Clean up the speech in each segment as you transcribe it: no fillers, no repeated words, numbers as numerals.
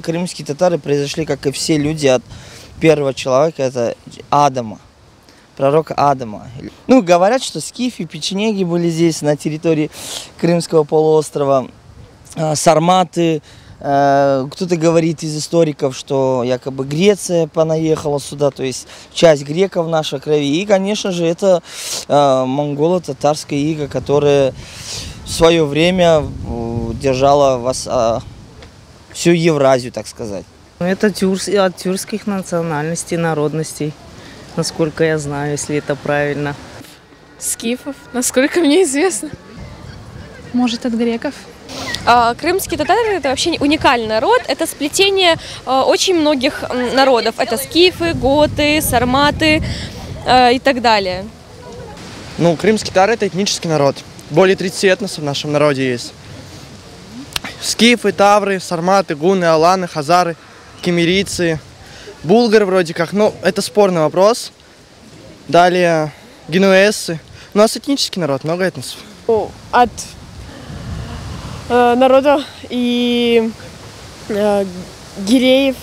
крымские татары произошли, как и все люди, от первого человека, это Адама, пророка Адама. Ну, говорят, что скифы, печенеги были здесь, на территории Крымского полуострова, сарматы. Кто-то говорит из историков, что якобы Греция понаехала сюда, то есть часть греков в нашей крови. И, конечно же, это монголо-татарская ига, которая в свое время держала всю Евразию, так сказать. Это от тюркских национальностей, народностей, насколько я знаю, если это правильно. Скифов, насколько мне известно. Может, от греков? Крымские татары – это вообще уникальный народ. Это сплетение очень многих народов. Это скифы, готы, сарматы и так далее. Ну, крымские татары – это этнический народ. Более 30 этносов в нашем народе есть. Скифы, тавры, сарматы, гуны, аланы, хазары, кемерийцы, булгары вроде как. Но это спорный вопрос. Далее генуэзцы. У нас этнический народ, много этносов. От народа и гиреев,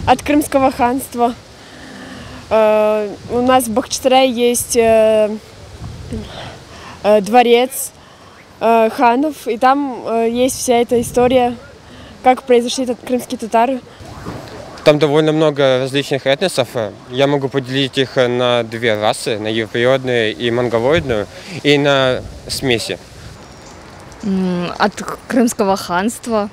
от Крымского ханства. У нас в Бахчисарае есть дворец ханов, и там есть вся эта история, как произошли крымские татары. Там довольно много различных этносов. Я могу поделить их на две расы, на европеоидную и монголоидную, и на смеси. От Крымского ханства.